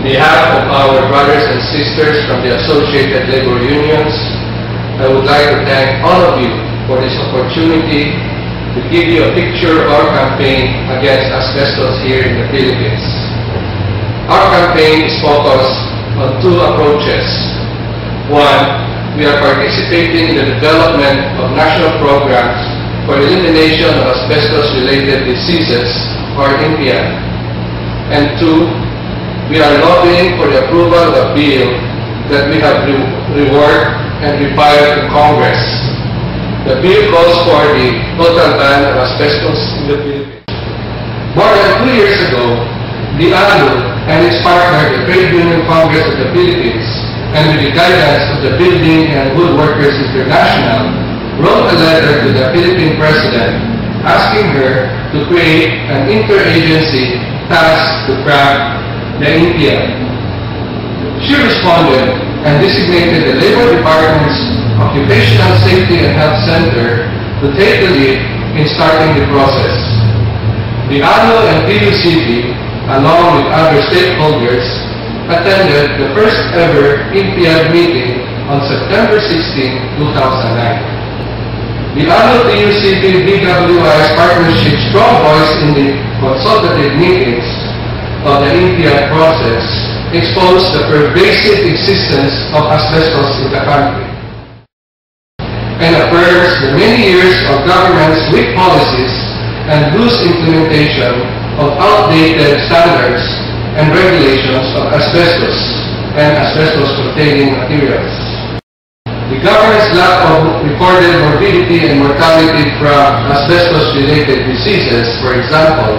behalf of our brothers and sisters from the Associated Labor Unions, I would like to thank all of you for this opportunity to give you a picture of our campaign against asbestos here in the Philippines. Our campaign is focused on two approaches. One, we are participating in the development of national programs for elimination of asbestos-related diseases, or INPIA. And two, we are lobbying for the approval of a bill that we have reworked and refiled in Congress. The bill calls for the total ban of asbestos in the Philippines. More than 2 years ago, the ALU and its partner, the Trade Union Congress of the Philippines, and with the guidance of the Building and Woodworkers International, wrote a letter to the Philippine President asking her to create an interagency tasked to crack the INPIA. She responded and designated the Labor Department's Occupational Safety and Health Center to take the lead in starting the process. The ALU and PUCP, along with other stakeholders, attended the first ever INPIA meeting on September 16, 2009. The ALU-PUCP-BWI's partnership's strong voice in the consultative meetings of the INPIA process exposed the pervasive existence of asbestos in the country and affirms the many years of government's weak policies and loose implementation of outdated standards and regulations of asbestos and asbestos-containing materials. The government's lack of recorded morbidity and mortality from asbestos-related diseases, for example,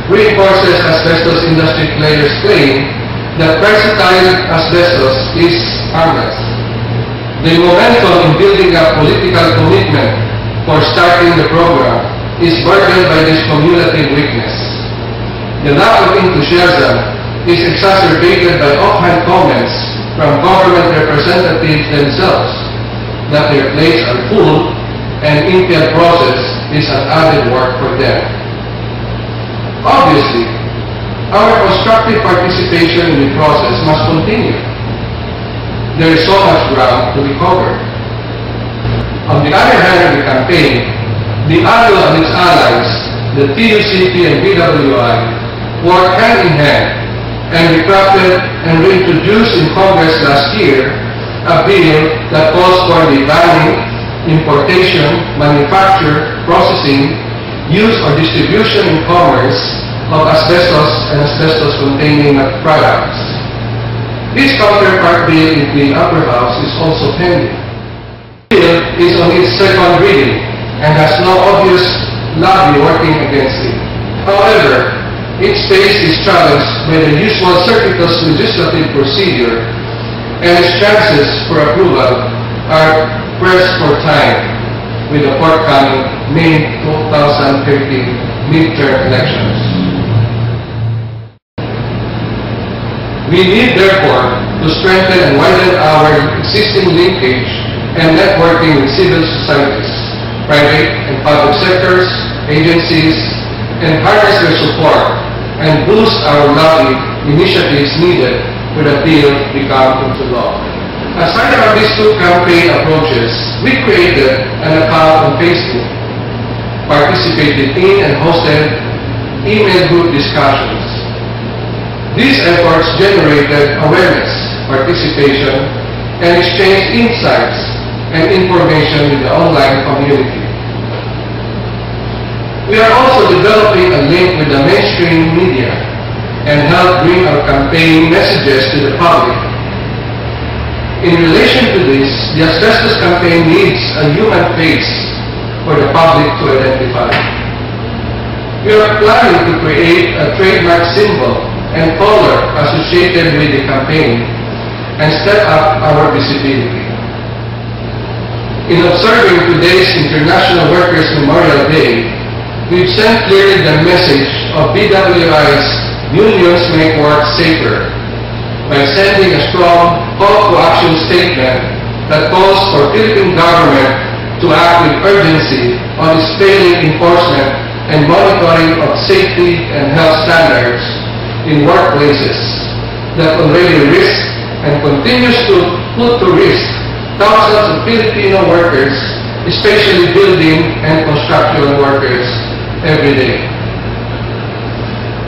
reinforces asbestos industry players' claim that versatile asbestos is harmless. The momentum in building up political commitment for starting the program is burdened by this cumulative weakness. The lack of enthusiasm is exacerbated by offhand comments from government representatives themselves that their plates are full and INPIA process is an added work for them. Obviously, our constructive participation in the process must continue. There is so much ground to be covered. On the other hand of the campaign, the ALU and its allies, the PUCP and BWI, worked hand in hand and recrafted and reintroduced in Congress last year a bill that calls for the banning, importation, manufacture, processing, use or distribution in commerce of asbestos and asbestos-containing products. This counterpart bill in the upper house is also pending. The bill is on its second reading and has no obvious lobby working against it. However, its pace is challenged by the usual circuitous legislative procedure, and its chances for approval are pressed for time with the forthcoming May 2013 midterm elections. We need, therefore, to strengthen and widen our existing linkage and networking with civil societies, private and public sectors, agencies, and harness their support and boost our lobby initiatives needed for the bill to become into law. Aside from these two campaign approaches, we created an account on Facebook, participated in and hosted email group discussions. These efforts generated awareness, participation, and exchanged insights and information with the online community. We are also developing a link with the mainstream media and help bring our campaign messages to the public. In relation to this, the asbestos campaign needs a human face for the public to identify. We are planning to create a trademark symbol and color associated with the campaign and step up our visibility. In observing today's International Workers' Memorial Day, we've sent clearly the message of BWI's Unions Make Work Safer by sending a strong call to action statement that calls for Philippine government to act with urgency on its failing enforcement and monitoring of safety and health standards in workplaces, that already risked and continues to put to risk thousands of Filipino workers, especially building and construction workers, every day.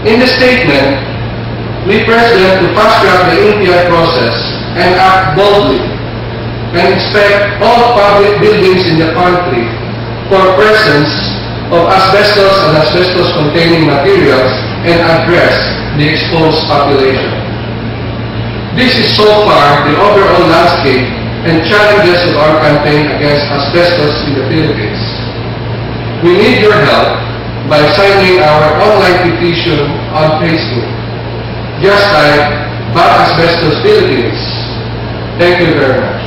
In the statement, we press them to fast-track the NPI process and act boldly and inspect all public buildings in the country for presence of asbestos and asbestos-containing materials and address the exposed population. This is so far the overall landscape and challenges of our campaign against asbestos in the Philippines. We need your help by signing our online petition on Facebook, just like Ban Asbestos Philippines. Thank you very much.